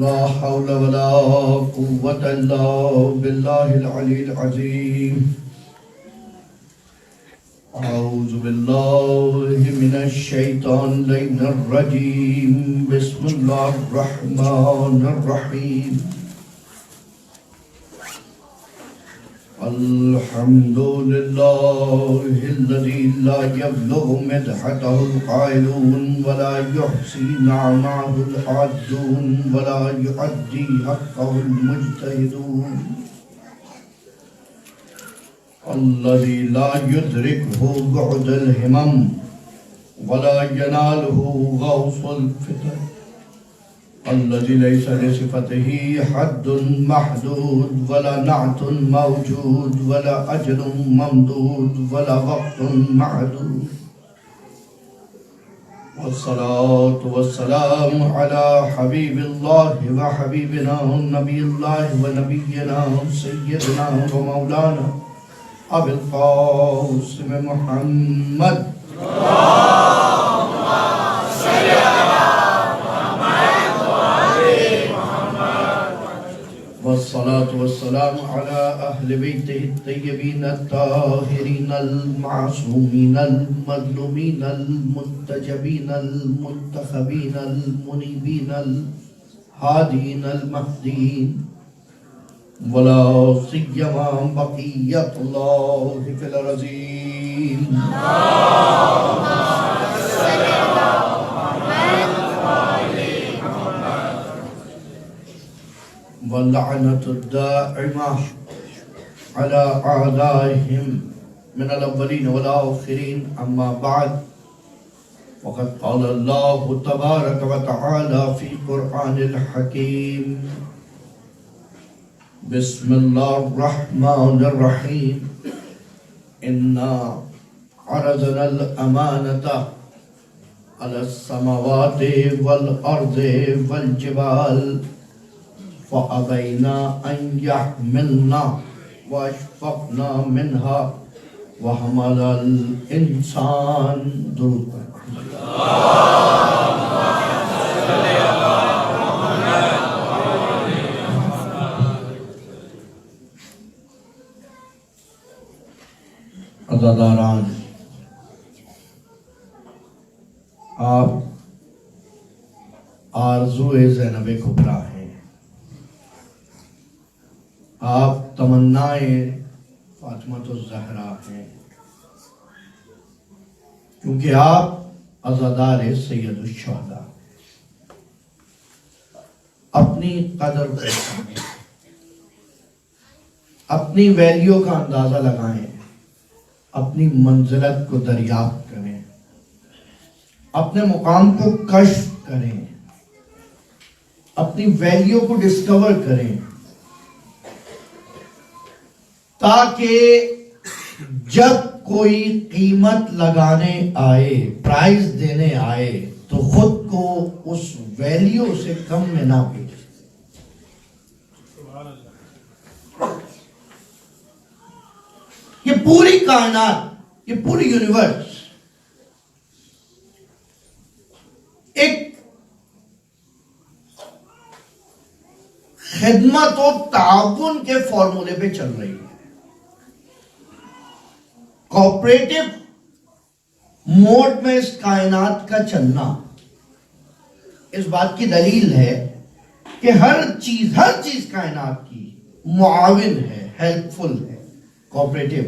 لا حول ولا قوة إلا بالله العلي العظيم. أعوذ بالله من الشيطان الرجيم. بسم الله الرحمن الرحيم. الحمد لله الذي لا يبلغ مدحته القائلون ولا يحصي نعمه العادون ولا يؤدي حقه المجتهدون. الذي لا يدركه بعد الهمم ولا يناله غوص الفتن. الذي ليس لصفته حد محدود ولا نعت موجود ولا أجل ممدود ولا وقت معدود. والصلاة والسلام على حبيب الله وحبيبنا نبي الله ونبينا سيدنا ومولانا أبي القاسم محمد والصلاة والسلام على أهل بيته الطيبين الطاهرين المعصومين المظلومين المنتجبين المنتخبين المنيبين الهادين المهديين ولا سيما بقية الله في الأرضين. واللعنة الدائمة على أعدائهم من الأولين والآخرين. أما بعد، وقد قال الله تبارك وتعالى في القرآن الحكيم: بسم الله الرحمن الرحيم. إنا عرضنا الأمانة على السماوات والأرض والجبال فأبينا أن يحملنا وأشفقنا منها وحمل الإنسان. درود عزاداران، آپ آرزوئے زینب کبریٰ ہیں، آپ تمنائے فاطمۃ الزہرا ہیں، کیونکہ آپ عزادار سید الشہداء. اپنی قدر کو جانیں، اپنی ویلیو کا اندازہ لگائیں، اپنی منزلت کو دریافت کریں، اپنے مقام کو کشف کریں، اپنی ویلیو کو ڈسکور کریں، تاکہ جب کوئی قیمت لگانے آئے، پرائز دینے آئے، تو خود کو اس ویلیو سے کم میں نہ بیچے. یہ پوری کائنات، یہ پوری یونیورس ایک خدمت و تعاون کے فارمولے پہ چل رہی ہے. کوآپریٹو موڈ میں اس کائنات کا چلنا اس بات کی دلیل ہے کہ ہر چیز کائنات کی معاون ہے، ہیلپ فل ہے، کوآپریٹو ہے.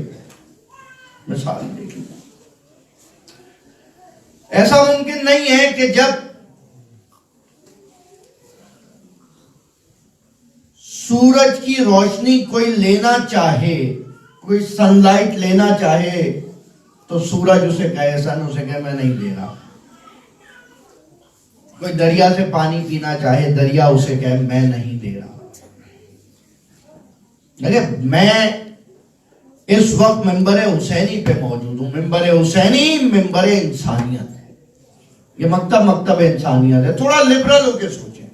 مثال دیکھیں، ایسا ممکن نہیں ہے کہ جب سورج کی روشنی کوئی لینا چاہے، کوئی سن لائٹ لینا چاہے، تو سورج اسے کہے، سن اسے کہے میں نہیں دے رہا. کوئی دریا سے پانی پینا چاہے، دریا اسے کہے میں نہیں دے رہا. لیکن میں اس وقت ممبر حسینی پہ موجود ہوں. ممبر حسینی ممبر انسانیت ہے. یہ مکتب انسانیت ہے. تھوڑا لبرل ہو کے سوچیں.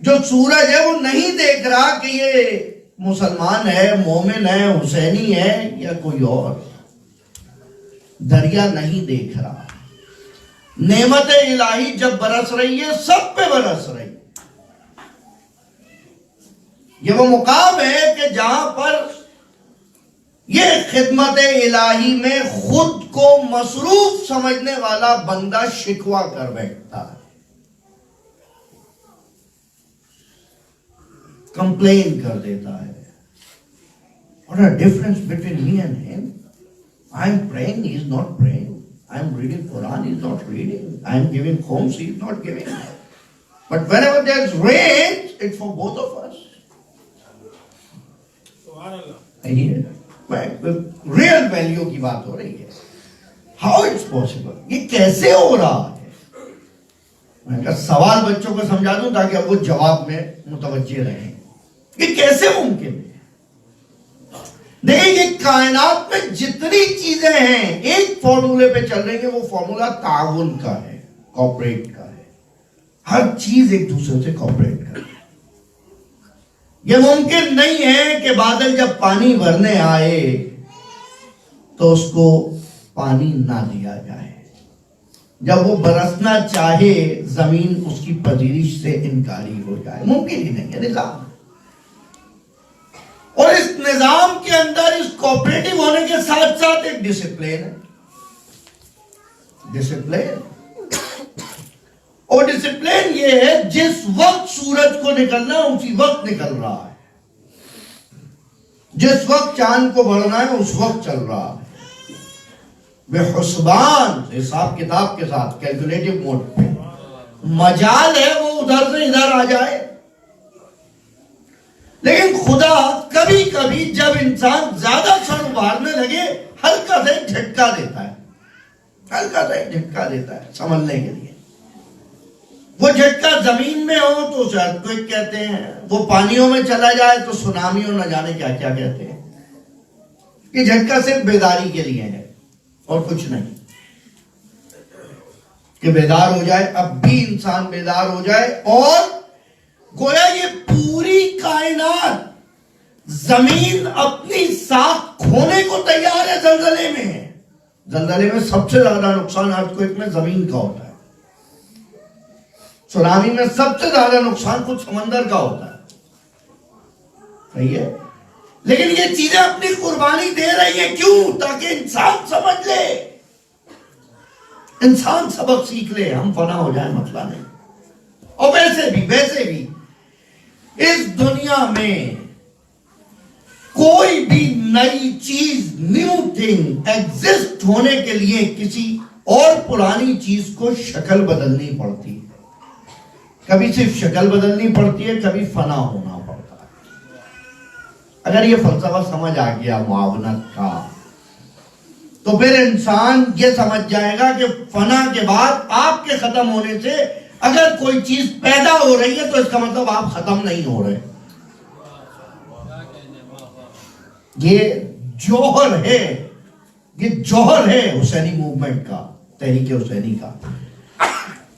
جو سورج ہے وہ نہیں دیکھ رہا کہ یہ مسلمان ہے، مومن ہے، حسینی ہے یا کوئی اور. دریا نہیں دیکھ رہا. نعمت الہی جب برس رہی ہے، سب پہ برس رہی ہے. یہ وہ مقام ہے کہ جہاں پر یہ خدمت الہی میں خود کو مصروف سمجھنے والا بندہ شکوہ کر بیٹھتا ہے, کمپلین کر دیتا ہے. What a difference between me and him. I am praying, he is not praying. I am reading Quran, he is not reading. I am giving homes, he is not giving. But whenever there is rain, it's for both of us. Real value کی بات ہو رہی ہے. How it's possible, یہ کیسے ہو رہا ہے؟ میں کہا سوال بچوں کو سمجھا دوں تاکہ وہ جواب میں متوجہ رہیں. یہ کیسے ممکن ہے؟ دیکھیں یہ کائنات میں جتنی چیزیں ہیں ایک فارمولے پہ چل رہی ہیں, وہ فارمولا تعاون کا ہے, کوپریٹ کا ہے. ہر چیز ایک دوسرے سے کوپریٹ کر رہی ہے. یہ ممکن نہیں ہے کہ بادل جب پانی بھرنے آئے تو اس کو پانی نہ دیا جائے, جب وہ برسنا چاہے زمین اس کی پذیرش سے انکاری ہو جائے. ممکن ہی نہیں ہے نظام. اور اس نظام کے اندر اس کوپریٹو ہونے کے ساتھ ساتھ ایک ڈسپلین ہے. ڈسپلین, اور ڈسپلین یہ ہے جس وقت سورج کو نکلنا ہے اسی وقت نکل رہا ہے, جس وقت چاند کو بڑھنا ہے اس وقت چل رہا ہے, بے حسبان حساب کتاب کے ساتھ, کیلکولیٹو موڈ پہ. مجال ہے وہ ادھر سے ادھر آ جائے. لیکن خدا کبھی کبھی جب انسان زیادہ چھڑ ابھارنے لگے ہلکا سا ایک جھٹکا دیتا ہے, ہلکا سا ایک جھٹکا دیتا ہے سنبھلنے کے لیے. وہ جھٹکا زمین میں ہو تو اسے ارتھکویک کہتے ہیں, وہ پانیوں میں چلا جائے تو سونامی اور نہ جانے کیا کیا کہتے ہیں. یہ جھٹکا صرف بیداری کے لیے ہے اور کچھ نہیں, کہ بیدار ہو جائے, اب بھی انسان بیدار ہو جائے. اور گویا یہ پوری کائنات, زمین اپنی ساکھ کھونے کو تیار ہے زلزلے میں. زلزلے میں سب سے زیادہ نقصان ارتھکویک میں زمین کا ہوتا ہے, سونامی میں سب سے زیادہ نقصان خود سمندر کا ہوتا ہے. صحیح ہے, لیکن یہ چیزیں اپنی قربانی دے رہی ہیں. کیوں؟ تاکہ انسان سمجھ لے, انسان سبق سیکھ لے, ہم فنا ہو جائیں مسئلہ نہیں. اور ویسے بھی اس دنیا میں کوئی بھی نئی چیز, نیو تھنگ ایگزسٹ ہونے کے لیے کسی اور پرانی چیز کو شکل بدلنی پڑتی ہے. کبھی صرف شکل بدلنی پڑتی ہے, کبھی فنا ہونا پڑتا ہے. اگر یہ فلسفہ سمجھ آ گیا معاونت کا, تو پھر انسان یہ سمجھ جائے گا کہ فنا کے بعد آپ کے ختم ہونے سے اگر کوئی چیز پیدا ہو رہی ہے تو اس کا مطلب آپ ختم نہیں ہو رہے. یہ جوہر ہے, یہ جوہر ہے حسینی موومنٹ کا, تحریک حسینی کا,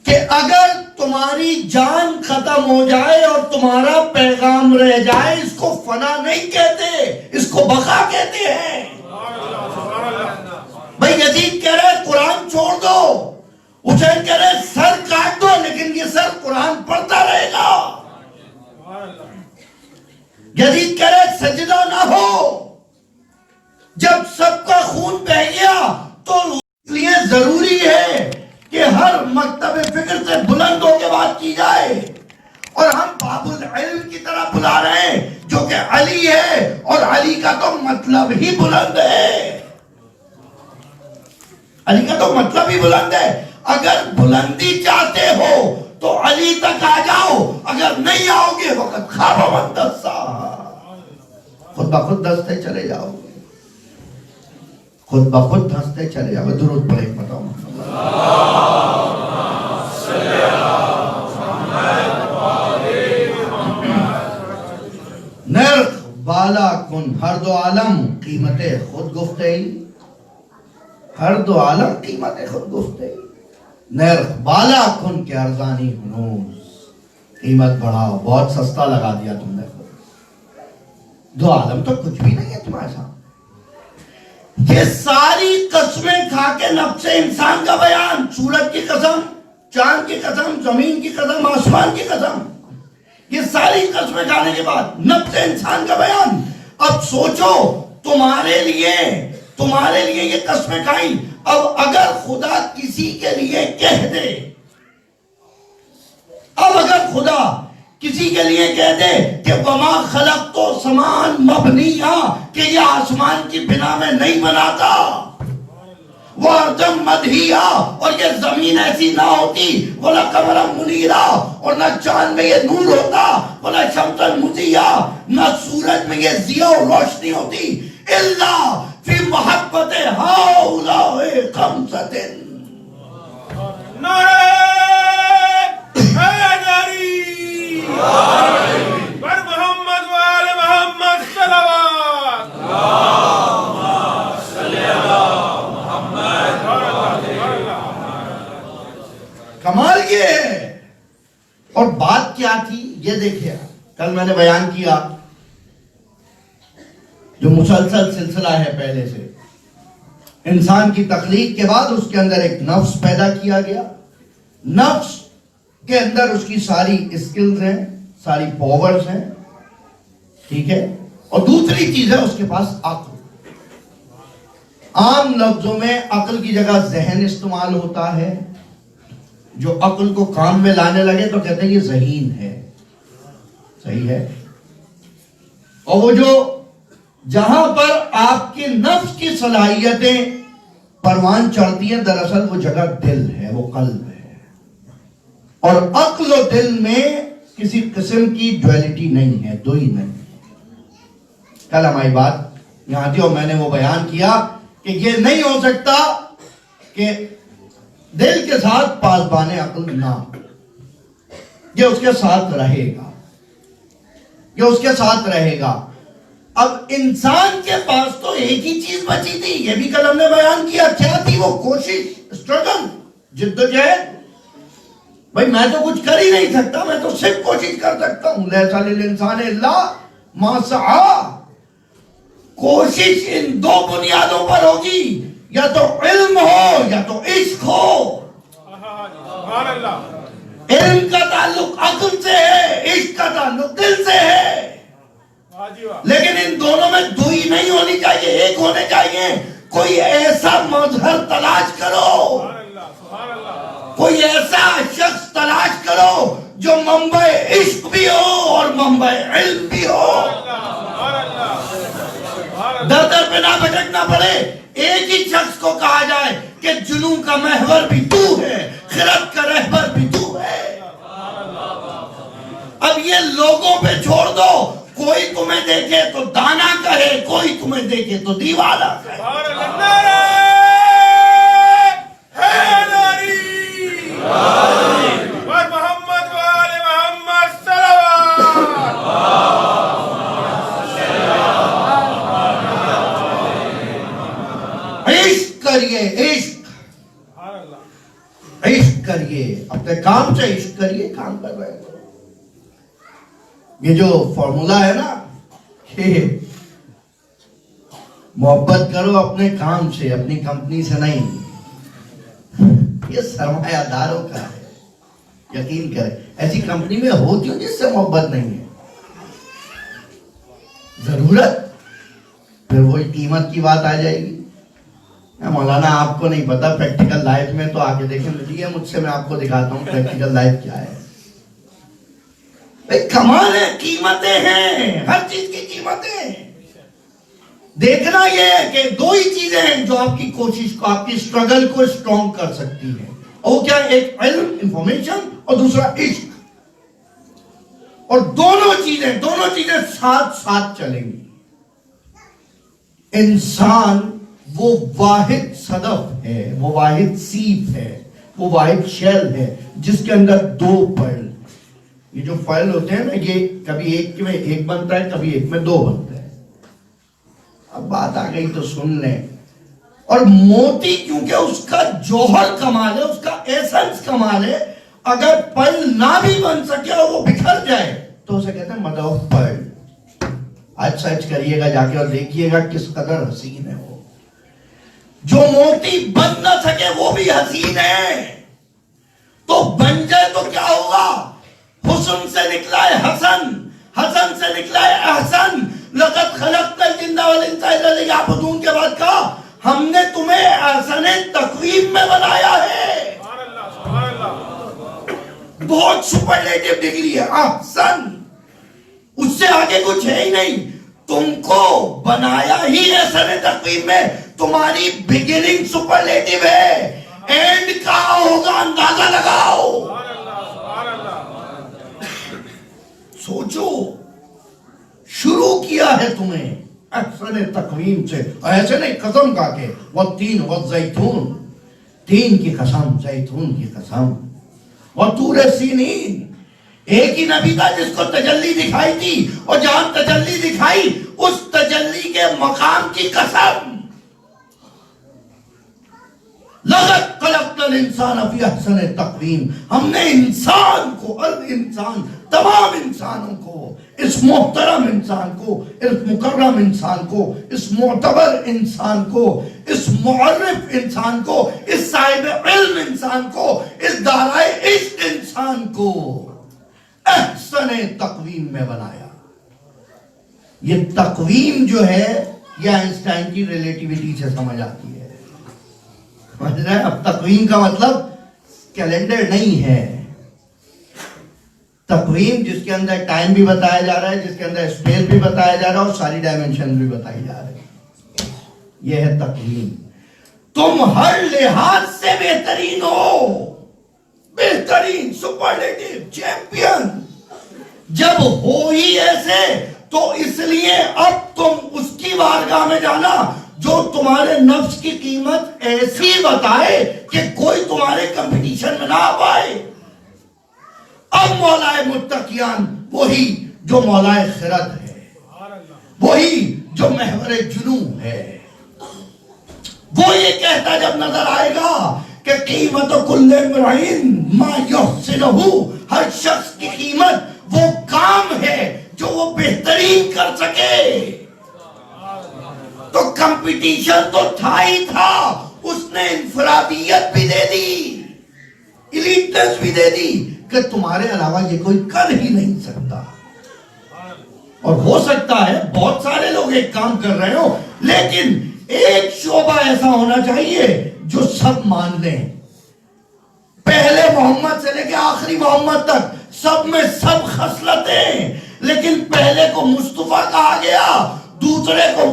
کہ اگر تمہاری جان ختم ہو جائے اور تمہارا پیغام رہ جائے, اس کو فنا نہیں کہتے, اس کو بقا کہتے ہیں. بھائی یزید کہہ رہے قرآن چھوڑ دو, حسین کہہ رہے سر کاٹ دو, لیکن یہ سر قرآن پڑھتا رہے گا. یزید کہہ رہے سجدہ نہ ہو. جب سب کا خون بہ گیا تو اس لیے ضروری ہے کہ ہر مکتب فکر سے بلند ہو کے بات کی جائے. اور ہم باب العلم کی طرح بلا رہے ہیں جو کہ علی ہے, اور علی کا تو مطلب ہی بلند ہے. علی کا تو مطلب ہی بلند ہے. اگر بلندی چاہتے ہو تو علی تک آ جاؤ, اگر نہیں آؤ گے وقت خواب من دستا, خود بخود دستے چلے جاؤ, خود بخود دھنستے چلے جاؤ. درود پڑھیں, بتاؤ. نرخ بالا کن ہر دو عالم قیمت خود گفتگی, ہر دو عالم قیمت خود گفتگی. نرخ بالا کن کے ارزانی ہنوز, قیمت بڑھاؤ, بہت سستا لگا دیا تم نے خود. دو عالم تو کچھ بھی نہیں ہے تمہارے ساتھ. یہ ساری قسمیں کھا کے نفس انسان کا بیان, سورج کی قسم, چاند کی قسم, زمین کی قسم, آسمان کی قسم, یہ ساری قسمیں کھانے کے بعد نفس انسان کا بیان. اب سوچو تمہارے لیے یہ قسمیں کھائیں. اب اگر خدا کسی کے لیے کہہ دے کہ وما خلقت سمان مبنیہ، کہ یہ آسمان کی بنا میں نہیں بناتا، وَأَرْضًا مَدْحِيًّا، اور یہ زمین ایسی نہ ہوتی، وَلَا قَمَرًا مُنِيرًا، اور نہ چاند میں یہ نور ہوتا، وَلَا شَمْسًا مُضِيًّا، نہ سورج میں یہ ضیاء و روشنی ہوتی، إِلَّا فِي مَحَبَّتِ هَؤُلَاءِ خَمْسَةٍ. نعرہ حیدری بر محمد و آل محمد صلوات. کمال یہ ہے. اور بات کیا تھی یہ دیکھیں، کل میں نے بیان کیا جو مسلسل سلسلہ ہے پہلے سے، انسان کی تخلیق کے بعد اس کے اندر ایک نفس پیدا کیا گیا. نفس کے اندر اس کی ساری اسکلز ہیں، ساری پاورز ہیں، ٹھیک ہے. اور دوسری چیز ہے اس کے پاس عقل. عام لفظوں میں عقل کی جگہ ذہن استعمال ہوتا ہے. جو عقل کو کام میں لانے لگے تو کہتے ہیں یہ ذہین ہے. صحیح ہے. اور وہ جو جہاں پر آپ کے نفس کی صلاحیتیں پروان چڑھتی ہیں، دراصل وہ جگہ دل ہے، وہ قلب ہے. اور عقل و دل میں کسی قسم کی ڈویلٹی نہیں ہے، دو ہی نہیں. کل ہماری بات یہاں تھی اور میں نے وہ بیان کیا کہ یہ نہیں ہو سکتا کہ دل کے ساتھ پاسبان عقل نہ، یہ اس کے ساتھ رہے گا، یہ اس کے ساتھ رہے گا. اب انسان کے پاس تو ایک ہی چیز بچی تھی، یہ بھی کل ہم نے بیان کیا. کیا تھی وہ؟ کوشش، اسٹرگل، جدوجہد. بھائی میں تو کچھ کر ہی نہیں سکتا، میں تو صرف کوشش کر سکتا ہوں. لیس للانسان الا ما سعی. کوشش ان دو بنیادوں پر ہوگی، یا تو علم ہو یا تو عشق ہو. سبحان اللہ. علم کا تعلق عقل سے ہے، عشق کا تعلق دل سے ہے. لیکن ان دونوں میں دو ہی نہیں ہونی چاہیے، ایک ہونے چاہیے. کوئی ایسا مظہر تلاش کرو، کوئی ایسا شخص تلاش کرو جو منبع عشق بھی ہو اور منبع علم بھی ہو. در در پہ نہ بھٹکنا پڑے. ایک ہی شخص کو کہا جائے کہ جنوں کا محور بھی تو ہے، خرد کا رہبر بھی تو ہے. اب یہ لوگوں پہ چھوڑ دو. کوئی تمہیں دیکھے تو دانا کہے، کوئی تمہیں دیکھے تو دیوانہ کہے. نعرہ حیدری بر محمد و آل محمد صلوات. عشق کریے، عشق عشق کریے، اپنے کام سے عشق کریے. کام کر رہے ہو، یہ جو فارمولا ہے نا کہ محبت کرو اپنے کام سے، اپنی کمپنی سے نہیں، یہ سرمایہ داروں کا ہے. یقین کریں ایسی کمپنی میں ہو کیوں جس سے محبت نہیں ہے. ضرورت پھر وہی قیمت کی بات آ جائے گی. مولانا آپ کو نہیں پتا پریکٹیکل لائف میں، تو آگے دیکھیں مجھے مجھ سے، میں آپ کو دکھاتا ہوں پریکٹیکل لائف کیا ہے. کمال ہے، قیمتیں ہیں، ہر چیز کی قیمتیں. دیکھنا یہ ہے کہ دو ہی چیزیں ہیں جو آپ کی کوشش کو، آپ کی اسٹرگل کو اسٹرانگ کر سکتی ہیں. اور وہ کیا؟ ایک علم، انفارمیشن، اور دوسرا عشق. اور دونوں چیزیں ساتھ ساتھ چلیں گی. انسان وہ واحد صدف ہے، وہ واحد سیپ ہے، وہ واحد شیل ہے جس کے اندر دو پرل. یہ جو فائل ہوتے ہیں نا، یہ کبھی ایک میں ایک بنتا ہے، کبھی ایک میں دو بنتا ہے. اب بات آ گئی تو سن لیں. اور موتی کیونکہ اس کا جوہر کمال ہے، اس کا ایسنس کمال ہے، اگر پرل نہ بھی بن سکے اور وہ بکھر جائے تو اسے کہتے ہیں مدر آف پرل. آج سرچ کریے گا جا کے اور دیکھیے گا کس قدر حسین ہے وہ. جو موتی بن نہ سکے وہ بھی حسین ہے. تو بن جائے تو کیا ہوگا؟ حسن سے نکلا ہے حسن، حسن سے نکلا ہے احسن. لقد خلقنا الجن والانس الا لیعبدون کے بعد کہا ہم نے تمہیں احسن تقویم میں بنایا ہے. بہت سپرلیٹو ڈگری ہے احسن، اس سے آگے کچھ ہے ہی نہیں. تم کو بنایا ہی احسن تقویم میں. تمہاری بگننگ سپرلیٹو ہے، اینڈ کہاں ہوگا اندازہ لگاؤ. سوچو، شروع کیا ہے تمہیں احسن تقویم سے. ایسے نہیں قسم کھا کے والتین والزیتون، تین کی قسم، زیتون کی قسم، وطور سینین. ایک ہی نبی تھا جس کو تجلی دکھائی تھی، اور جہاں تجلی دکھائی اس تجلی کے مقام کی قسم. لقد خلقنا الانسان فی احسن تقویم. ہم نے انسان کو، ہر انسان، تمام انسانوں کو، اس محترم انسان کو، اس مکرم انسان کو، اس معتبر انسان کو، اس معرف انسان کو، اس صاحب علم انسان کو، اس دارائے عشق انسان کو احسن تقویم میں بنایا. یہ تقویم جو ہے یہ آئنسٹائن کی ریلیٹیوٹی سے سمجھ آتی ہے. سمجھ رہے ہیں؟ اب تقویم کا مطلب کیلنڈر نہیں ہے. تقویم جس کے اندر ٹائم بھی بتایا جا رہا ہے، جس کے اندر اسپیس بھی بتایا جا رہا ہے، اور ساری ڈائمنشن بھی بتائی جا رہی ہے. یہ ہے تقویم. تم ہر لحاظ سے بہترین ہو، بہترین، سپرلیٹو، چیمپئن. جب ہو ہی ایسے تو اس لیے اب تم اس کی بارگاہ میں جانا جو تمہارے نفس کی قیمت ایسی بتائے کہ کوئی تمہارے کمپٹیشن میں نہ آ پائے. اب مولا متقیان وہی جو مولا خرد ہے، وہی جو محور جنوں ہے. وہ یہ کہتا جب نظر آئے گا کہ قیمت کل امرئ ما یحسنہ، ہر شخص کی قیمت وہ کام ہے جو وہ بہترین کر سکے. تو کمپٹیشن تو تھا ہی تھا، اس نے انفرادیت بھی دے دی، ایلیٹنس بھی دے دی کہ تمہارے علاوہ یہ کوئی کر ہی نہیں سکتا. اور ہو سکتا ہے بہت سارے لوگ ایک کام کر رہے ہو، لیکن ایک شعبہ ایسا ہونا چاہیے جو سب مان لیں. پہلے محمد سے لے کے آخری محمد تک سب میں سب خصلتیں، لیکن پہلے کو مصطفیٰ کہا گیا، دوسرے کو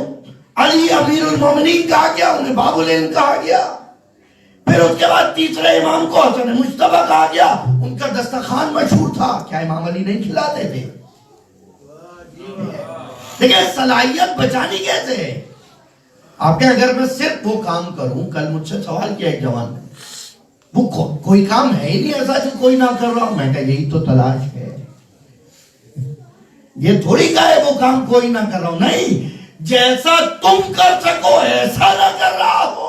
علی امیر المومنین کہا گیا، انہیں باب العلم کہا گیا، پھر اس کے بعد تیسرے امام کو حسن مجتبیٰ کہا گیا. ان کا دسترخوان مشہور تھا، کیا امام علی نہیں کھلاتے تھے؟ لیکن صلاحیت بچانی کیسے ہے؟ آپ کے اگر میں صرف وہ کام کروں، کل مجھ سے سوال کیا ایک جوان نے، وہ کوئی کام ہے ہی نہیں ایسا جو کوئی نہ کر رہا ہوں. میں کہا یہی تو تلاش ہے. یہ تھوڑی کہا ہے وہ کام کوئی نہ کر رہا ہوں، نہیں، جیسا تم کر سکو ایسا نہ کر رہا ہو.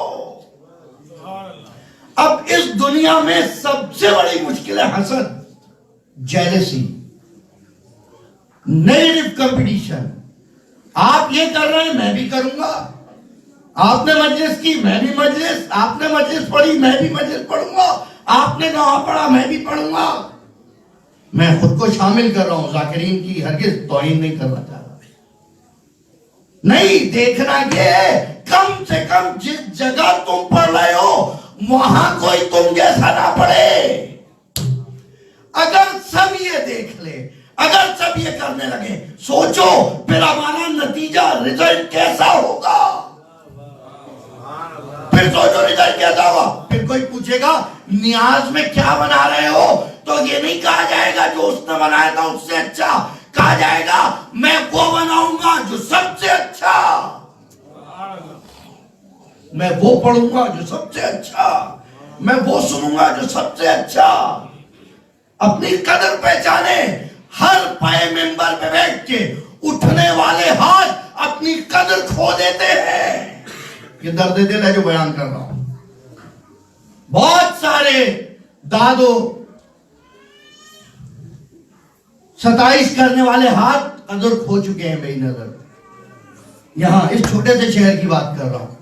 اب اس دنیا میں سب سے بڑی مشکل ہے حسد، جیلسی، نیگیٹو کمپٹیشن. آپ یہ کر رہے ہیں میں بھی کروں گا، آپ نے مجلس کی میں بھی مجلس، آپ نے مجلس پڑھی میں بھی مجلس پڑھوں گا، آپ نے دعا پڑھا میں بھی پڑھوں گا. میں خود کو شامل کر رہا ہوں، ذاکرین کی ہرگز توہین نہیں کرنا چاہ رہا. نہیں، دیکھنا یہ ہے کم سے کم جس جگہ تم پڑھ رہے ہو وہاں کوئی تم جیسا نہ پڑھے. اگر سب یہ دیکھ لے، اگر سب یہ کرنے لگے، سوچو پھر ہمارا نتیجہ رزلٹ کیسا ہوگا. پھر سوچو رزلٹ کیسا ہوگا. پھر کوئی پوچھے گا نیاز میں کیا بنا رہے ہو، تو یہ نہیں کہا جائے گا جو اس نے بنایا تھا اس سے اچھا، کہا جائے گا میں وہ بناؤں گا جو سب سے اچھا، میں وہ پڑھوں گا جو سب سے اچھا، میں وہ سنوں گا جو سب سے اچھا. اپنی قدر پہچانے. ہر پائے ممبر پہ بیٹھ کے اٹھنے والے ہاتھ اپنی قدر کھو دیتے ہیں. یہ درد دل ہے جو بیان کر رہا ہوں. بہت سارے دادو ستائش کرنے والے ہاتھ قدر کھو چکے ہیں میری نظر. یہاں اس چھوٹے سے شہر کی بات کر رہا ہوں.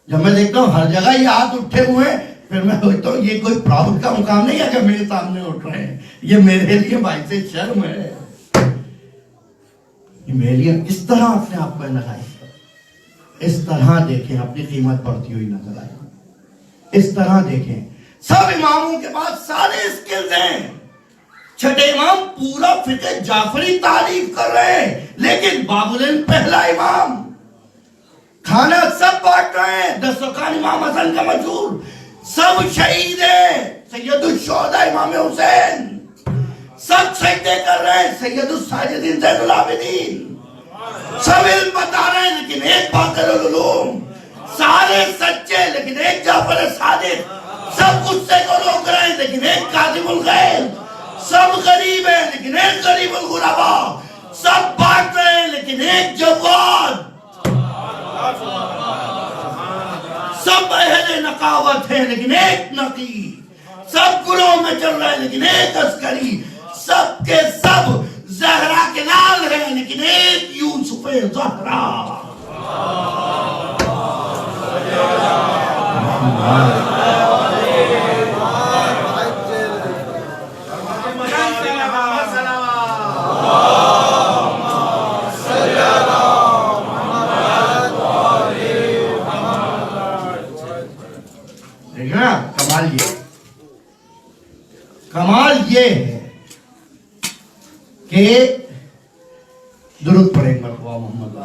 جب میں دیکھتا ہوں ہر جگہ یہ ہاتھ اٹھے ہوئے ہیں پھر میں ہوتا ہوں یہ کوئی پراؤڈ کا مقام نہیں ہے کہ میرے سامنے اٹھ رہے ہیں، یہ میرے لیے باعث شرم ہے، یہ میرے لیے اس طرح اپنے آپ کو انالائز کریں، اس طرح دیکھیں اپنی قیمت بڑھتی ہوئی نظر آئے، اس طرح دیکھیں سب اماموں کے پاس سارے اسکلز ہیں، چھٹے امام پورا فقہ جعفری تعریف کر رہے ہیں لیکن باب العلم پہلا امام، کھانا سب بانٹ رہے ہیں، دسترخوان امام حسن کا مشہور، سب شہید ہیں، سید الشہداء امام حسین، سب سجدے کر رہے ہیں، سید الساجدین زین العابدین، سب علم بتا رہے ہیں لیکن ایک باقر العلوم، سارے سچے لیکن ایک جعفر صادق، سب غصے کو روک رہے ہیں لیکن ایک کاظم الغیظ، سب غریب ہیں لیکن ایک غریب الغرباء، سب بانٹ رہے ہیں لیکن ایک جواد، سب اہل نقاوت ہیں لیکن ایک نقی، سب گروہ میں چل رہے ہیں لیکن ایک عسکری، سب کے سب زہرا کے لال ہیں لیکن ایک یوسف زہرا۔ کمال یہ ہے کہ درود پڑھیں مرحبا محمد،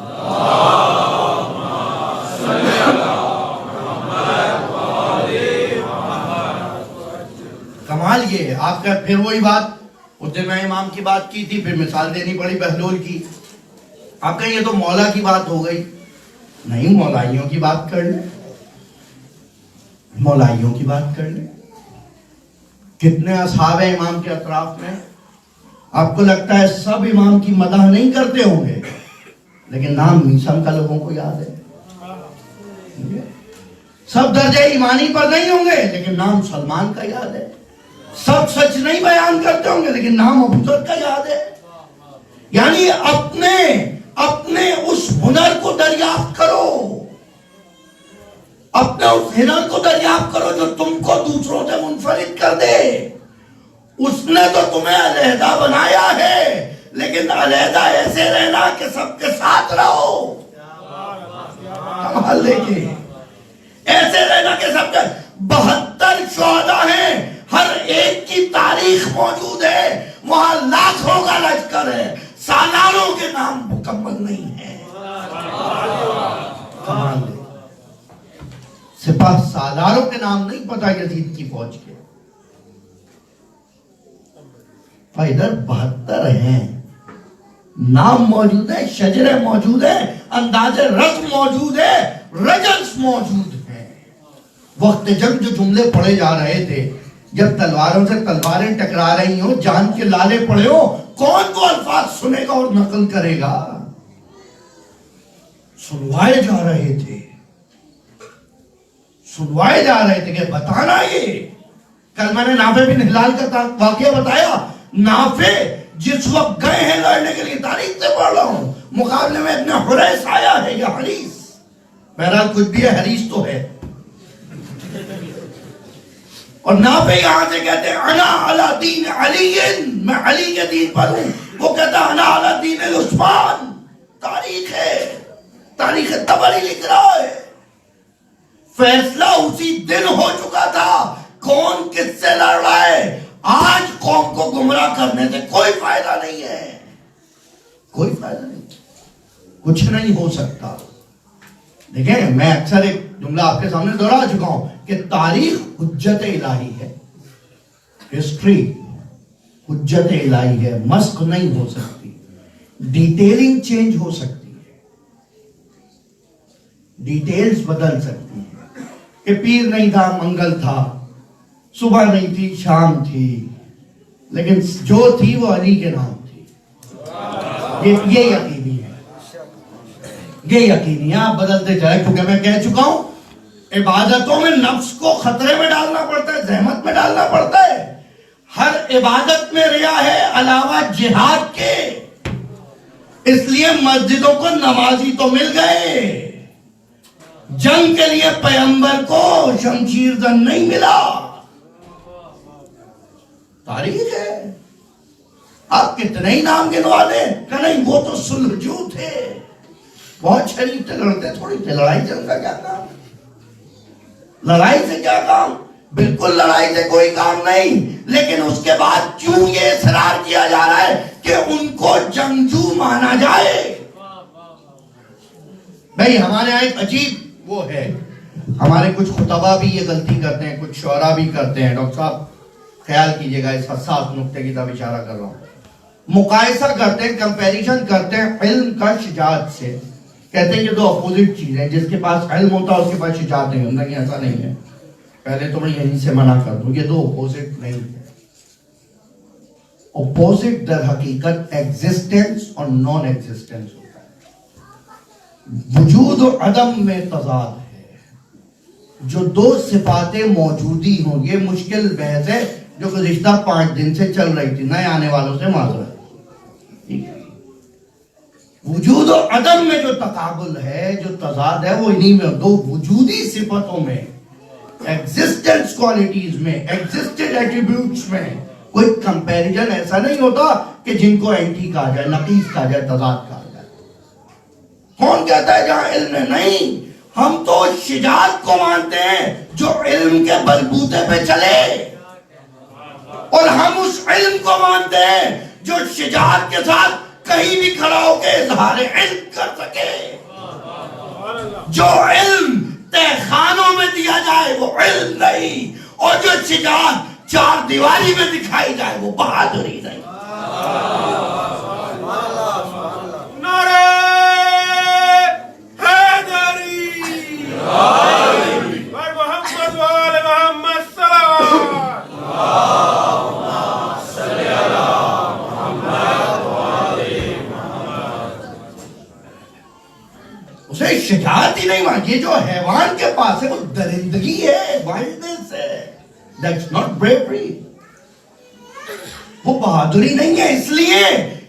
کمال یہ ہے آپ کا۔ پھر وہی بات اس دن میں امام کی بات کی تھی، پھر مثال دینی پڑی بہلول کی، آپ کہیں یہ تو مولا کی بات ہو گئی، نہیں مولائیوں کی بات کر لیں، مولائیوں کی بات کر لیں، کتنے اصحاب ہیں امام کے اطراف میں، آپ کو لگتا ہے سب امام کی مدح نہیں کرتے ہوں گے لیکن نام میثم کا لوگوں کو یاد ہے، سب درجہ ایمانی پر نہیں ہوں گے لیکن نام سلمان کا یاد ہے، سب سچ نہیں بیان کرتے ہوں گے لیکن نام ابو ذر کا یاد ہے۔ یعنی اپنے اس ہنر کو دریافت کرو، اپنے اس ہنر کو دریافت کرو جو تم کو دوسروں سے منفرد کر دے۔ اس نے تو تمہیں علیحدہ بنایا ہے لیکن علیحدہ ایسے رہنا کہ سب کے ساتھ رہو، کمال دیکھیں، ایسے رہنا کہ سب کے 72 شہداء ہیں، ہر ایک کی تاریخ موجود ہے، وہاں لاکھوں کا لشکر ہے، سالاروں کے نام مکمل نہیں ہے، کمال دیکھیں، سپاہ سالاروں کے نام نہیں پتا یزید کی فوج کے، ادھر 72 ہیں، نام موجود ہے، شجرے موجود ہیں، انداز رسم موجود ہے، رجلس موجود ہیں۔ وقت جنگ جو جملے پڑھے جا رہے تھے، جب تلواروں سے تلواریں ٹکرا رہی ہوں، جان کے لالے پڑے ہو، کون کو الفاظ سنے گا اور نقل کرے گا؟ سنوائے جا رہے تھے، سنوائے جا رہے تھے کہ بتانا یہ۔ کل میں نے نافع بن ہلال کا واقعہ بتایا، نافع جس وقت گئے ہیں لڑنے کے لیے، تاریخ سے پڑھ رہا ہوں، مقابلے میں ابن حریث آیا ہے یا حریث، بہرحال کچھ بھی ہے، حریث تو ہے، اور نافع یہاں سے کہتے ہیں انا علی دین علی، میں علی کے دین پر ہوں، وہ کہتا ہے انا علی دین عثمان۔ تاریخ ہے، تاریخ طبری لکھ رہا ہے، فیصلہ اسی دن ہو چکا تھا کون کس سے لڑ رہا ہے۔ آج قوم کو گمراہ کرنے سے کوئی فائدہ نہیں ہے، کوئی فائدہ نہیں، کچھ نہیں ہو سکتا۔ دیکھیں میں اکثر ایک جملہ آپ کے سامنے دہرا چکا ہوں کہ تاریخ حجت الہی ہے، ہسٹری حجت الہی ہے، مسخ نہیں ہو سکتی، ڈیٹیلنگ چینج ہو سکتی ہے، ڈیٹیلز بدل سکتی ہیں، کہ پیر نہیں تھا منگل تھا، صبح نہیں تھی شام تھی، لیکن جو تھی وہ علی کے نام تھی۔ یہ یقینی ہے، یہ یقینی ہے، آپ بدلتے جائے، کیونکہ میں کہہ چکا ہوں عبادتوں میں نفس کو خطرے میں ڈالنا پڑتا ہے، زحمت میں ڈالنا پڑتا ہے، ہر عبادت میں ریا ہے علاوہ جہاد کے، اس لیے مسجدوں کو نمازی تو مل گئے، جنگ کے لیے پیغمبر کو شمشیر زن نہیں ملا. تاریخ ہے. آپ کتنے ہی نام گنوا دیں کہ نہیں وہ تو سلجھو تھے, بہت شریف تھے, لڑتے تھوڑی تھے. لڑائی جنگ کا کیا کام, لڑائی سے کیا کام, بالکل لڑائی سے کوئی کام نہیں. لیکن اس کے بعد کیوں یہ اصرار کیا جا رہا ہے کہ ان کو جنگجو مانا جائے؟ بھئی ہمارے یہاں ایک عجیب وہ ہے, ہمارے کچھ خطبہ بھی یہ غلطی کرتے ہیں, کچھ شعراء بھی کرتے ہیں. ڈاکٹر صاحب خیال کیجئے گا, اس حساس نقطے کی طرف اشارہ کر رہا ہوں. مقایسہ کرتے ہیں, کمپیریشن کرتے ہیں علم کا شجاعت سے. کہتے ہیں یہ دو اپوزٹ چیز ہے, جس کے پاس علم ہوتا ہے اس کے پاس شجاعت نہیں ہوتا. ایسا نہیں ہے, پہلے تو میں یہیں سے منع کر دوں, یہ دو اپوزٹ نہیں ہے. اپوزٹ در حقیقت ایگزسٹنس اور نان ایگزسٹنس ہوتا ہے. وجود و عدم میں تضاد ہے. جو دو صفاتیں موجودی ہوں, یہ مشکل بحث ہے جو گزشتہ 5 دن سے چل رہی تھی. نئے آنے والوں سے معذرت. وجود و عدم میں جو تقابل ہے, جو تضاد ہے, وہ انہی میں, دو وجودی صفتوں میں, ایگزسٹنس کوالٹیز میں, ایگزسٹنگ ایٹریبیوٹس میں کوئی کمپیریزن ایسا نہیں ہوتا کہ جن کو اینٹی کہا جائے, نقیض کہا جائے, تضاد کہا جائے. کون کہتا ہے جہاں علم ہے؟ نہیں, ہم تو شجاعت کو مانتے ہیں جو علم کے بلبوتے پہ چلے, اور ہم اس علم کو مانتے ہیں جو شجاعت کے ساتھ کہیں بھی کھڑا ہو کے اظہار علم کر سکے. جو علم تہخانوں میں دیا جائے وہ علم نہیں, اور جو شجاعت 4 دیواری میں دکھائی جائے وہ بہادری نہیں. نعرہ حیدری, بر محمد و آل محمد صلوات. اسے شجاعت ہی نہیں مانگی. جو حیوان کے پاس ہے وہ درندگی ہے, وائلڈنس ہے. That's not bravery. وہ بہادری نہیں ہے, اس لیے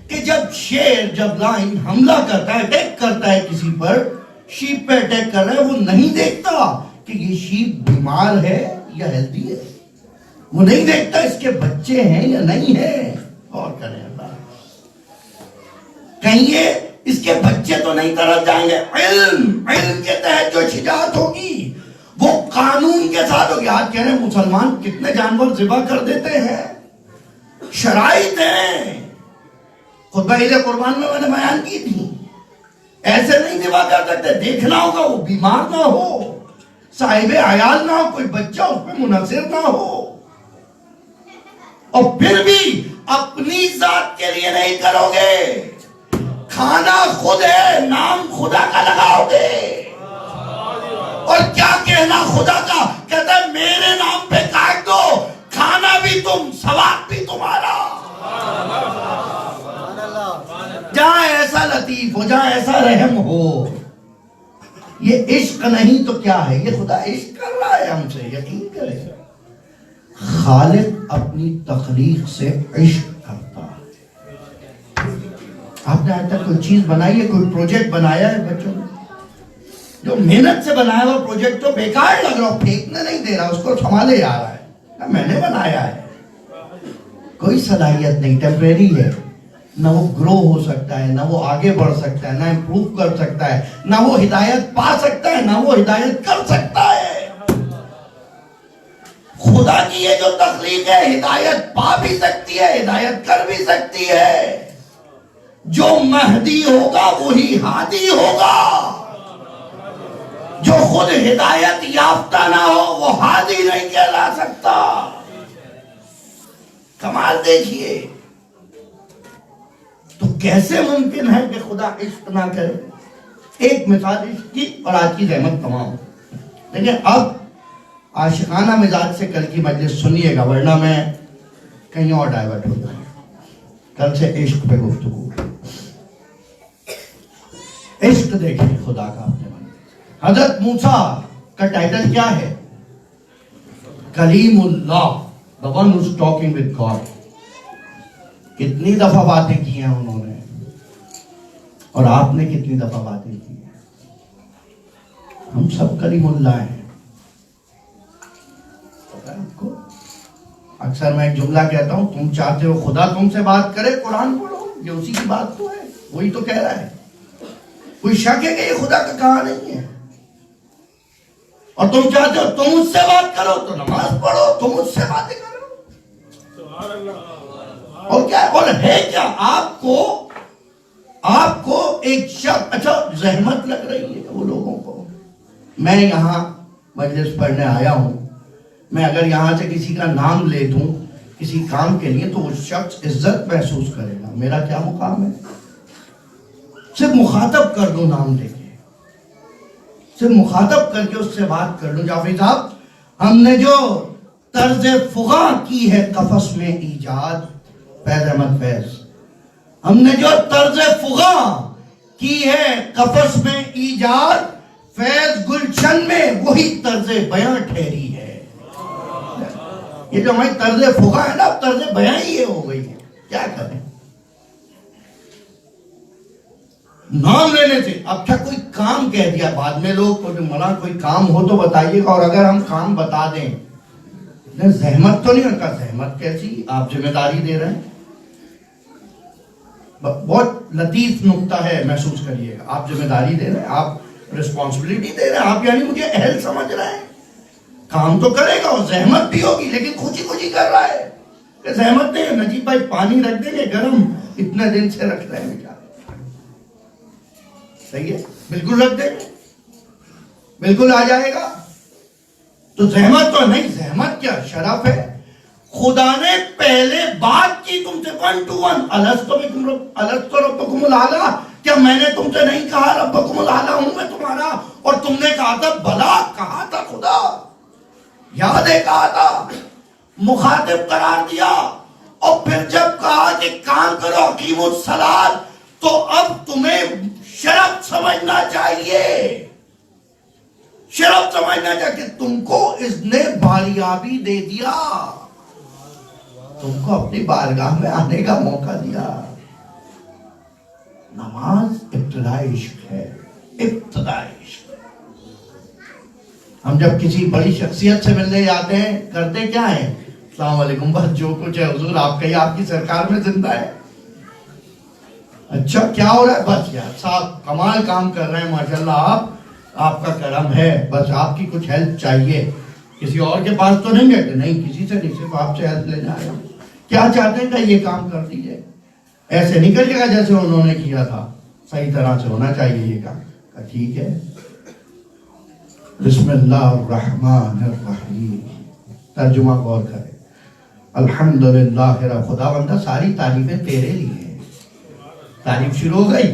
کہ جب شیر, جب لائن حملہ کرتا ہے, اٹیک کرتا ہے کسی پر, شیپ پہ اٹیک کر رہا ہے, وہ نہیں دیکھتا کہ یہ شیپ بیمار ہے یا ہیلدی ہے. وہ نہیں دیکھتا اس کے بچے ہیں یا نہیں ہیں. اور کریں اللہ, کہیں یہ اس کے بچے تو نہیں ترس جائیں گے. علم کے تحت جو شجاعت ہوگی وہ قانون کے ساتھ ہوگی. آج کہہ رہے ہیں مسلمان کتنے جانور ذبح کر دیتے ہیں, شرائط ہیں. خطبہ عید قربان میں نے بیان کی تھی, ایسے نہیں ذبح کر سکتے. دیکھنا ہوگا وہ بیمار نہ ہو, صاحب عیال نہ ہو, کوئی بچہ اس پہ منحصر نہ ہو. اور پھر بھی اپنی ذات کے لیے نہیں کرو گے. کھانا خود ہے, نام خدا کا لگاؤ گے. اور کیا کہنا خدا کا, کہتا ہے میرے نام پہ کاٹ دو, کھانا بھی تم, ثواب بھی تمہارا. جہاں ایسا لطیف ہو, جہاں ایسا رحم ہو. یہ عشق نہیں تو کیا ہے؟ یہ خدا عشق کر رہا ہے ہم سے, یقین کرے. خالق اپنی تخلیق سے عشق کرتا ہے. آپ نے آج تک کوئی چیز بنائی ہے, کوئی پروجیکٹ بنایا ہے بچوں نے؟ جو محنت سے بنایا ہوا پروجیکٹ تو بیکار لگ رہا, پھینکنے نہیں دے رہا, اس کو سنبھالے جا رہا ہے. میں نے بنایا ہے, کوئی صلاحیت نہیں, ٹیمپریری ہے. نہ وہ گرو ہو سکتا ہے, نہ وہ آگے بڑھ سکتا ہے, نہ امپروو کر سکتا ہے, نہ وہ ہدایت پا سکتا ہے, نہ وہ ہدایت کر سکتا ہے. خدا کی یہ جو تخلیق ہے ہدایت پا بھی سکتی ہے, ہدایت کر بھی سکتی ہے. جو مہدی ہوگا وہی ہادی ہوگا. جو خود ہدایت یافتہ نہ ہو وہ ہادی نہیں کہلا سکتا. کمال دیکھیے. تو کیسے ممکن ہے کہ خدا عشق نہ کرے؟ ایک مثال عشق کی, اور آج کی رحمت تمام. لیکن اب عاشقانہ مزاج سے کل کی مجلس سنیے گا, ورنہ میں کہیں اور ڈائیورٹ ہو جائے. کل سے عشق پہ گفتگو. عشق دیکھیں خدا کا اپنے من. حضرت موسیٰ کا ٹائٹل کیا ہے؟ کلیم اللہ, the one who's talking with God. کتنی دفعہ باتیں کی ہیں انہوں نے, اور آپ نے کتنی دفعہ باتیں کی ہیں. ہم سب کلیم اللہ ہیں. پتہ ہے آپ کو؟ اکثر میں ایک جملہ کہتا ہوں، تم چاہتے ہو خدا تم سے بات کرے، قرآن پڑھو، یہ اسی کی بات تو ہے، وہی تو کہہ رہا ہے. کوئی شک ہے کہ یہ خدا کا کہا نہیں ہے؟ اور تم چاہتے ہو تم مجھ سے بات کرو تو نماز پڑھو، تم مجھ سے باتیں کرو. اور کیا اور ہے کیا؟ آپ کو ایک شک، اچھا زحمت لگ رہی ہے وہ لوگوں کو. میں یہاں مجلس پڑھنے آیا ہوں، میں اگر یہاں سے کسی کا نام لے دوں کسی کام کے لیے تو وہ شخص عزت محسوس کرے گا. میرا کیا مقام ہے؟ صرف مخاطب کر دوں، نام لے کے صرف مخاطب کر کے اس سے بات کر لوں. جعفری صاحب، ہم نے جو طرز فغاں کی ہے قفس میں ایجاد، فیض احمد فیض، ہم نے جو طرز فغاں کی ہے قفس میں ایجاد، فیض گلشن میں وہی طرز بیاں ٹھہری ہے. یہ جو ہماری طرز فغاں ہے نا، اب طرز بیاں ہی یہ ہو گئی ہے. کیا کریں؟ نام لینے سے اب کیا کوئی کام کہہ دیا، بعد میں لوگ کو مولانا کوئی کام ہو تو بتائیے گا، اور اگر ہم کام بتا دیں زحمت تو نہیں رکھا. زحمت کیسی؟ آپ ذمہ داری دے رہے ہیں. بہت لطیف نقطہ ہے، محسوس کریے گا. آپ ذمہ داری دے رہے ہیں، آپ رسپانسبلٹی دے رہے ہیں، آپ یعنی مجھے اہل سمجھ رہے ہیں. کام تو کرے گا اور زحمت بھی ہوگی، لیکن خوشی خوشی کر رہا ہے کہ زحمت نہیں ہے. نجیب بھائی پانی رکھ دیں گے گرم، اتنے دن سے رکھ رہے ہیں بیچارے. صحیح ہے، بالکل رکھ دیں گے، بالکل آ جائے گا. تو زحمت تو نہیں، زحمت کیا شرف ہے. خدا نے پہلے بات کی تم سے 1 to 1، الستو ربکم الاعلیٰ، کیا میں نے تم سے نہیں کہا ربکم الاعلیٰ ہوں میں تمہارا؟ اور تم نے کہا تھا بلا، کہا تھا خدا، یاد ہے کہا تھا، مخاطب قرار دیا. اور پھر جب کہا کہ کام کرو اقیموا الصلاۃ، تو اب تمہیں شرف سمجھنا چاہیے، شرف سمجھنا چاہیے کہ تم کو اس نے باریابی دے دیا، تم کو اپنی بارگاہ میں آنے کا موقع دیا. نماز ابتدائی عشق ہے، ابتدائی عشق. ہم جب کسی بڑی شخصیت سے ملنے جاتے ہیں کرتے کیا ہیں؟ السلام علیکم، بس جو کچھ ہے حضور آپ کہیے، آپ کی سرکار میں زندہ ہے. اچھا کیا ہو رہا ہے؟ بس یار صاحب کمال کام کر رہے ہیں ماشاءاللہ، آپ کا کرم ہے، بس آپ کی کچھ ہیلپ چاہیے. کسی اور کے پاس تو نہیں گئے کہ نہیں، کسی سے نہیں، صرف آپ سے ہیلپ لینے آیا ہوں. کیا چاہتے ہیں کہ یہ کام کر دیجئے. ایسے نہیں کریے گا جیسے انہوں نے کیا تھا، صحیح طرح سے ہونا چاہیے یہ کام. ٹھیک ہے. بسم اللہ الرحمن الرحیم. ترجمہ غور کریں. الحمدللہ رب، خدا بندہ ساری تعریفیں تیرے لیے ہیں. تعریف شروع ہو گئی.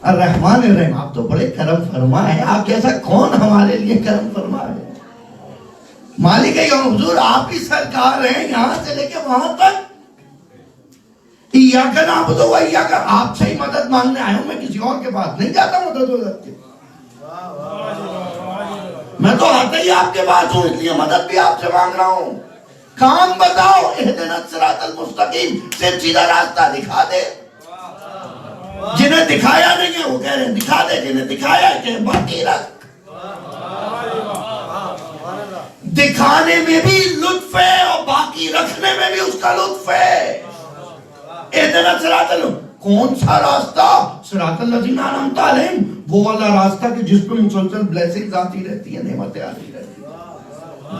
الرحمن الرحیم، آپ تو بڑے کرم فرما ہے. آپ جیسا کون ہمارے لیے کرم فرما ہے؟ مالک یوم، حضور آپ ہی سرکار ہیں یہاں سے لے کے وہاں تک. ایاک نعبد و ایاک، آپ سے ہی مدد مانگنے آیا ہوں، میں کسی اور کے پاس نہیں جاتا مدد کے. میں تو آتا ہی آپ کے پاس ہوں، اس لیے مدد بھی آپ سے مانگ رہا ہوں. کام بتاؤ، اہدنا الصراط المستقیم، سے سیدھا راستہ دکھا دے. جنہیں دکھایا نہیں ہے وہ کہہ رہے ہیں دکھا دے، جنہیں دکھایا ہے کہ باقی رکھ. دکھانے میں بھی لطف ہے اور باقی رکھنے میں بھی اس کا لطف ہے. اہدنا الصراط کون سا راستہ؟ صراط الذین انعمت علیہم، وہ والا راستہ کہ جس پہ مسلسل بلیسنگز آتی رہتی ہیں، نعمتیں آتی رہتی ہیں.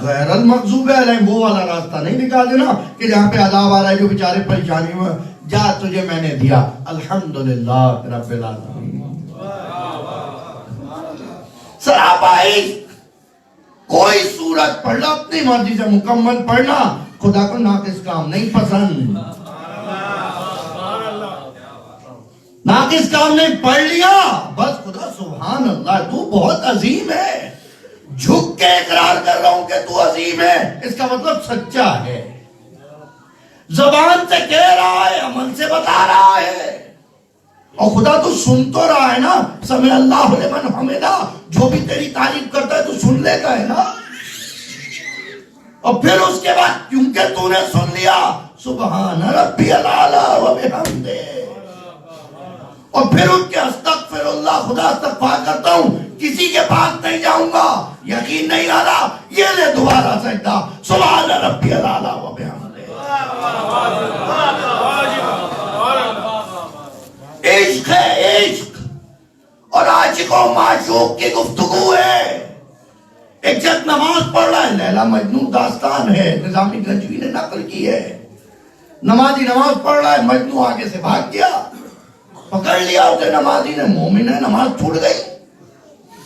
غیر المغضوب علیہم، وہ والا راستہ نہیں دکھا دینا کہ جہاں پہ عذاب آ رہا ہے، جو بیچارے پریشانی میں، جا تجھے میں نے دیا. الحمدللہ رب العالمین. سراپائی کوئی سورت پڑھ لو اپنی مرضی سے، مکمل پڑھنا، خدا کو ناقص کام نہیں پسند. ناقص کام نہیں، پڑھ لیا بس خدا سبحان اللہ تو بہت عظیم ہے. جھک کے اقرار کر رہا ہوں کہ تو عظیم ہے، اس کا مطلب سچا ہے. زبان سے کہہ رہا ہے، عمل سے بتا رہا ہے. اور خدا تو سن تو رہا ہے نا، سمع اللہ لمن حمدہ، جو بھی تیری تعریف کرتا ہے تو سن لیتا ہے نا. اور پھر اس کے بعد کیونکہ تو نے سن لیا، سبحان ربی الاعلی و بحمدہ، اور پھر ان کے استغفر اللہ، خدا استغفار کرتا ہوں کسی کے پاس نہیں جاؤں گا، یقین نہیں آ رہا، یہ لے دوبارہ سجدہ، سبحان ربی الاعلیٰ و بحمدہ۔ عشق ہے عشق، اور عاشق و معشوق کی گفتگو ہے۔ ایک جد نماز پڑھ رہا ہے، لیلا مجنون داستان ہے، نظامی گنجوی نے نقل کی ہے۔ نمازی نماز پڑھ رہا ہے، مجنون آگے سے بھاگ گیا، پکڑ لیا اسے نمازی نے، مومن ہے، نماز چھوٹ گئی۔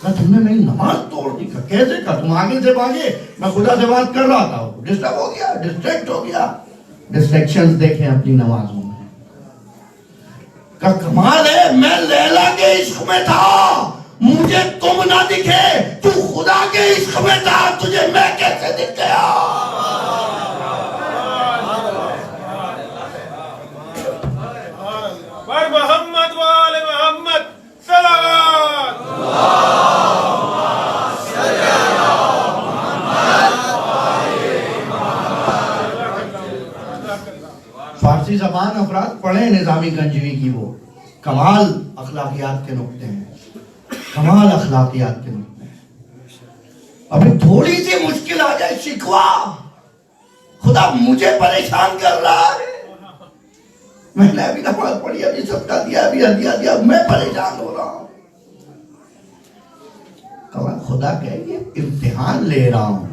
کہا تم نے میری نماز توڑ دی۔ کہا کیسے؟ کہا تم آگے سے بھاگے، میں خدا سے بات کر رہا تھا، ڈسٹرب ہو گیا، ڈسٹریکٹ ہو گیا۔ ڈسٹریکشنز دیکھیں اپنی نمازوں میں۔ کہا کمال ہے، میں لیلا کے عشق میں تھا، مجھے تم نہ دکھے، تو خدا کے عشق میں تھا، تجھے میں کیسے دکھ گیا؟ پر محمد وآل محمد صلوات۔ فارسی زبان افراد پڑھیں نظامی گنجوی کی، وہ کمال اخلاقیات کے نقطے ہیں، کمال اخلاقیات کے نقطے ہیں۔ ابھی تھوڑی سی مشکل آ جائے، شکوا، خدا مجھے پریشان کر رہا ہے، میں نے ابھی نماز پڑھی، ابھی صدقہ دیا، ابھی ہدیہ دیا، میں پریشان ہو رہا ہوں۔ خدا کہے یہ امتحان لے رہا ہوں۔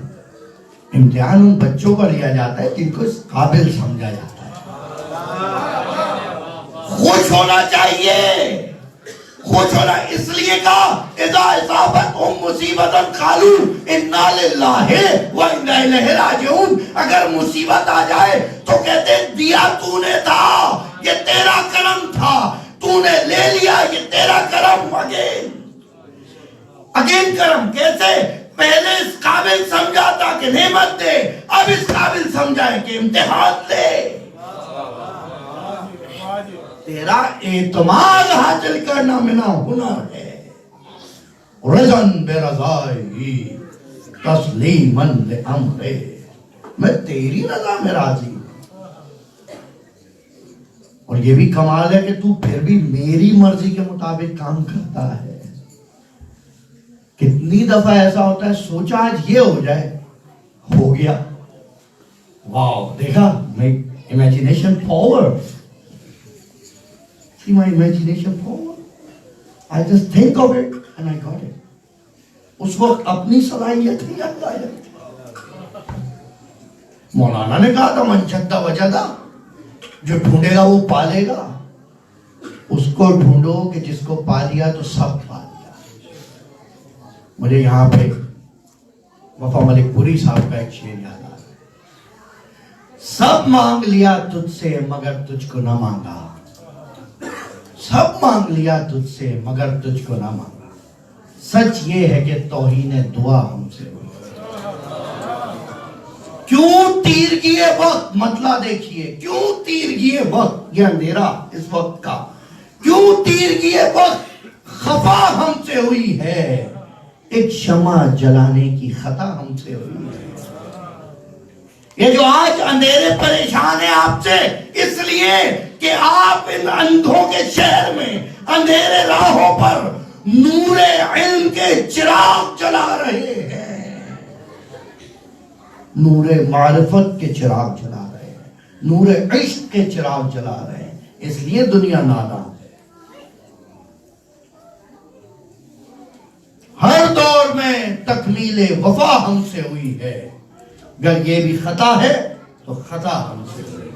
امتحان ان بچوں کا لیا جاتا ہے جن کو اس قابل سمجھا جاتا ہے۔ خوش ہونا چاہیے، خوش ہونا اس لیے کہا اذا اصابتہم مصیبت قالوا انا للہ وانا الیہ راجعون۔ اگر مصیبت آ جائے تو کہتے ہیں دیا تو نے تھا، یہ تیرا کرم تھا، تو نے لے لیا، یہ تیرا کرم۔ اگین کرم کیسے؟ پہلے اس قابل سمجھا تھا کہ نعمت دے، اب اس قابل سمجھا ہے کہ امتحان دے۔ تیرا اعتماد حاصل کرنا میرا ہنر ہے۔ رضن برضائی تسلیما لامرے، میں تیری رضا میں راضی ہوں۔ اور یہ بھی کمال ہے کہ تو پھر بھی میری مرضی کے مطابق کام کرتا ہے۔ کتنی دفعہ ایسا ہوتا ہے سوچا آج یہ ہو جائے، ہو گیا، واو، دیکھا میں imagination power, see my imagination power, I just think of it and I got it۔ اس وقت اپنی صلاحیت نہیں آتا ہے۔ مولانا نے کہا تھا من شد وجدہ، جو ڈھونڈے گا وہ پالے گا۔ اس کو ڈھونڈو کہ جس کو پا لیا تو سب پا لیا۔ مجھے یہاں پہ وفا ملک پوری صاحب کا ایک شعر یاد آ رہا ہے، سب مانگ لیا تجھ سے مگر تجھ کو نہ مانگا، سب مانگ لیا تجھ سے مگر تجھ کو نہ مانگا، سچ یہ ہے کہ توہین دعا ہم سے ہوئی۔ کیوں تیرگی وقت، مطلع دیکھیے، کیوں تیرگی وقت، یہ اندھیرا اس وقت کا، کیوں تیرگی وقت خفا ہم سے ہوئی ہے، ایک شمع جلانے کی خطا ہم سے ہوئی ہے۔ یہ جو آج اندھیرے پریشان ہیں آپ سے، اس لیے کہ آپ ان اندھوں کے شہر میں اندھیرے راہوں پر نور علم کے چراغ جلا رہے ہیں، نور معرفت کے چراغ جلا رہے ہیں، نور عشق کے چراغ جلا رہے ہیں، اس لیے دنیا نادان ہے۔ ہر دور میں تکمیل وفا ہم سے ہوئی ہے، اگر یہ بھی خطا ہے تو خطا ہم سے ہوئی ہے۔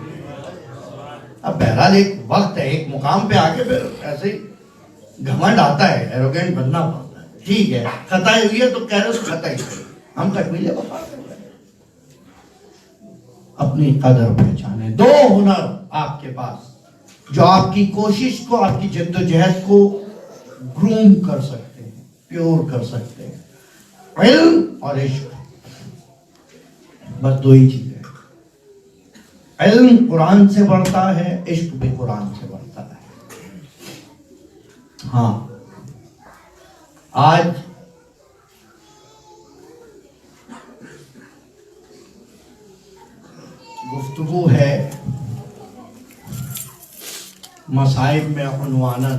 اب بہرحال ایک وقت ہے، ایک مقام پہ آگے پھر ایسے ہی گھمنڈ آتا ہے، ایروگینٹ بننا پڑتا ہے، ٹھیک ہے خطا ہوئی ہے تو کہہ رہے اس خطا ہی ہم تکمیل وفا کر رہے ہیں۔ اپنی قدر پہچانے، دو ہنر آپ کے پاس جو آپ کی کوشش کو، آپ کی جد و جہد کو گروم کر سکتے ہیں، پیور کر سکتے ہیں، علم اور عشق، بس دو ہی چیزیں۔ علم قرآن سے بڑھتا ہے، عشق بھی قرآن سے بڑھتا ہے۔ ہاں آج گفتگو ہے مصائب میں عنواناً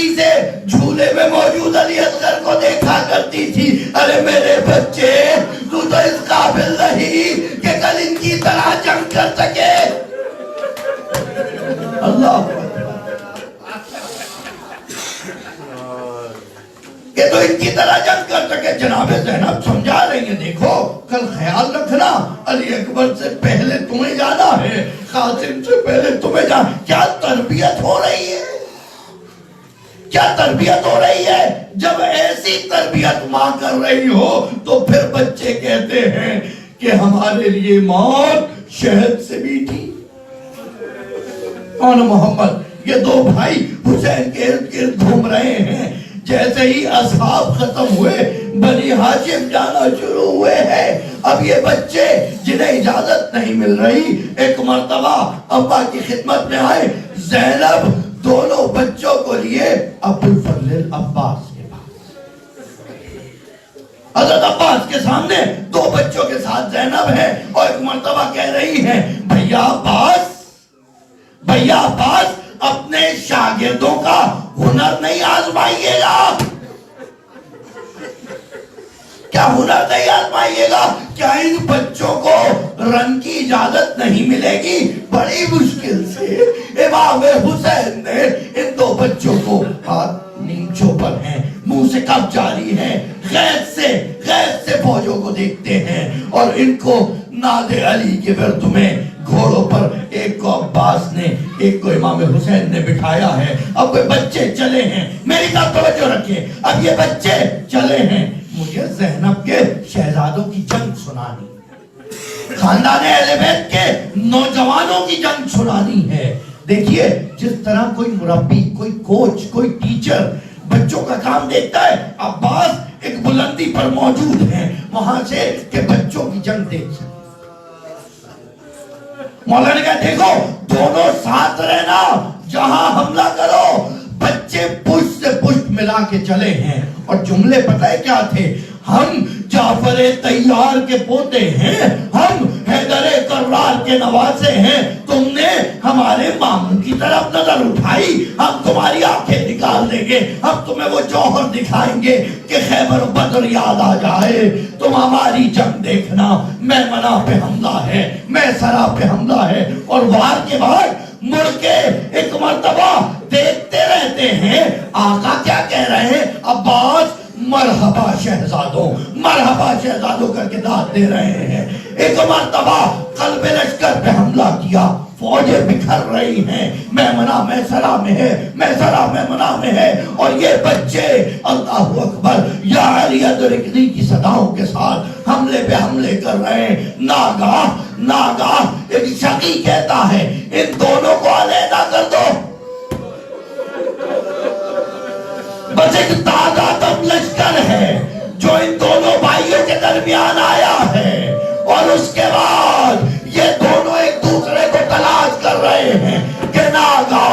تیزی سے جھولے میں موجود علی اصغر کو دیکھا کرتی تھی. ارے میرے بچے تو اس قابل نہیں کہ کل ان کی طرح جنگ کر سکے. اللہ کہ تو ان کی طرح جنگ کر سکے. جناب زینب سمجھا رہی ہیں دیکھو کل خیال رکھنا علی اکبر سے پہلے تمہیں جانا ہے, قاسم سے پہلے تمہیں جانا. کیا تربیت ہو رہی ہے, کیا تربیت ہو رہی ہے. جب ایسی تربیت ماں کر رہی ہو تو پھر بچے کہتے ہیں کہ ہمارے لیے موت شہد سے میٹھی. کون محمد یہ دو بھائی حسین کے ارد گرد گھوم رہے ہیں. جیسے ہی اصحاب ختم ہوئے بنی ہاشم جانا شروع ہوئے ہیں. اب یہ بچے جنہیں اجازت نہیں مل رہی ایک مرتبہ ابا کی خدمت میں آئے. زینب دونوں بچوں کو لیے ابوالفضل عباس کے پاس. حضرت عباس کے سامنے دو بچوں کے ساتھ زینب ہے اور ایک مرتبہ کہہ رہی ہے بھیا عباس اپنے شاگردوں کا ہنر نہیں آزمائیے گا. کیا ہنر نہیں آزمائیے گا؟ کیا ان بچوں کو رن کی اجازت نہیں ملے گی؟ بڑی مشکل سے امام حسین نے ان دو بچوں کو ہاتھ نیچوں پر ہیں, منہ سے کب جاری ہے, غیب سے فوجوں کو دیکھتے ہیں اور ان کو ناد علی کے ورد میں گھوڑوں پر ایک کو عباس نے ایک کو امام حسین نے بٹھایا ہے. اب وہ بچے چلے ہیں, میری طرف توجہ رکھیں, اب یہ بچے چلے ہیں. مجھے زینب کے شہزادوں کی جنگ سنانی, خاندان اہل بیت کے نوجوانوں کی جنگ سنانی ہے. دیکھیے جس طرح کوئی مربی, کوئی کوچ, کوئی ٹیچر بچوں کا کام دیکھتا ہے, عباس ایک بلندی پر موجود ہیں وہاں سے کہ بچوں کی جنگ دیکھ سکتے. مولا نے کہا دیکھو دونوں ساتھ رہنا, جہاں حملہ کرو. بچے پشت سے پشت ملا کے چلے ہیں اور جملے پتہ ہے کیا تھے؟ ہم جعفر طیار کے پوتے ہیں, ہم حیدر کرار کے نواسے ہیں. تم نے ہمارے ماموں کی طرف نظر اٹھائی, ہم تمہاری آنکھیں نکال دیں گے, ہم تمہیں وہ جوہر دکھائیں گے کہ خیبر و بدر یاد آ جائے. تم ہماری جنگ دیکھنا, میمنہ پہ حملہ ہے, میسرہ پہ حملہ ہے. اور وار کے بعد مڑ کے ایک مرتبہ دیکھتے رہتے ہیں آقا کیا کہہ رہے ہیں. عباس مرحبا شہزادوں کر کے داد دے رہے ہیں. ایک مرتبہ قلب لشکر پہ حملہ کیا, فوجیں بکھر رہی ہیں, میمنہ میسرہ میمنہ میں ہے اور یہ بچے اللہ اکبر یا علی ادرکنی کی صداؤں کے ساتھ حملے پہ حملے کر رہے ہیں. ناگاہ ایک شقی کہتا ہے ان دونوں کو علیحدہ کر دو, بس ایک تازہ دم لشکر ہے جو ان دونوں بھائیوں کے درمیان آیا ہے. اور اس کے بعد یہ دونوں ایک دوسرے کو تلاش کر رہے ہیں کہ ناگا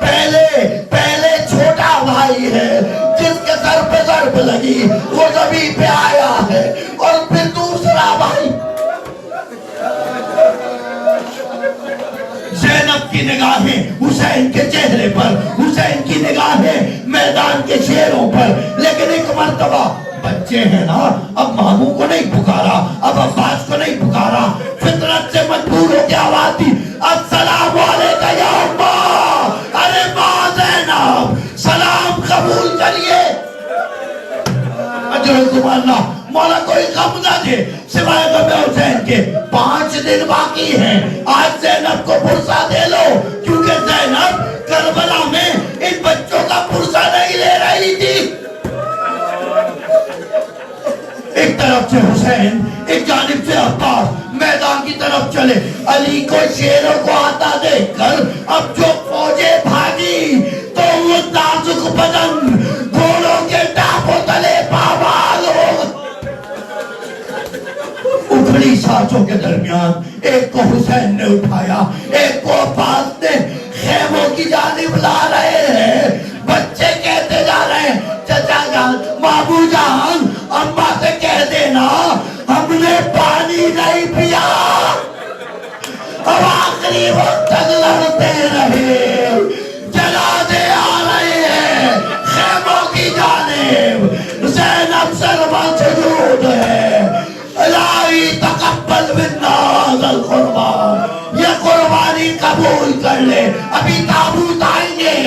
پہلے چھوٹا بھائی ہے جس کے سر پہ ضرب لگی وہ زمین پہ آیا ہے, اور پھر دوسرا بھائی. زینب کی نگاہیں حسین کے چہرے پر, حسین کی نگاہیں میدان کے شیروں پر. لیکن ایک مرتبہ بچے ہیں نا, اب ماموں کو نہیں پکارا, اب عباس کو نہیں پکارا, فطرت سے مجبور ہو کے آواز دی السلام علیکہ یا اماں. ارے ماں زینب سلام قبول کریے. اجرکم اللہ. مولا کوئی غم نہ دے سوائے غم حسین کے. 5 دن باقی ہیں, آج زینب کو پرسہ دے لو, کیونکہ زینب کربلا میں ان بچوں کا پرسہ نہیں لے رہی تھی. ایک طرف سے حسین, ایک جانب سے عباس میدان کی طرف چلے. علی کو شیروں کو آتا دیکھ کر اب جو فوجیں بھاگی تو وہ نازک بدن گھوڑوں کے ٹاپوں تلے پامال ہو. اکھڑی سانسوں کے درمیان ایک کو حسین نے اٹھایا, ایک کو عباس نے خیموں کی جانب لا رہے ہیں. بچے کہتے جا رہے ہیں چچا جان, بابو جان, اماں سے کہہ دینا ہم نے پانی نہیں پیا, اب آخری وقت تک لڑتے رہے, جنازے آ تقبل منا هذا القربان، یہ قربانی قبول کر لے. ابھی تابوت آئیں گے،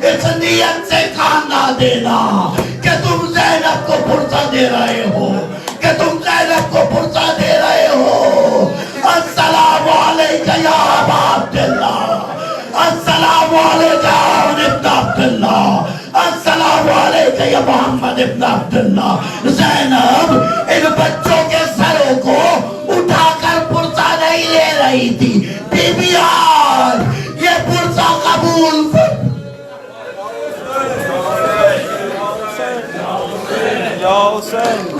اس نیت سے کھانا دینا کہ تم زینب کو پرسہ دے رہے ہو، کہ تم زینب کو پرسہ دے رہے ہو. السلام علیکہ یا ابا عبداللہ، السلام علیکہ ابن عبداللہ، السلام علیکہ یا محمد ابن عبداللہ. زینب ان بچوں کے سروں کو اٹھا کر پرسہ نہیں لے رہی تھی. بی بیان یہ پرسہ قبول کر. یا حسین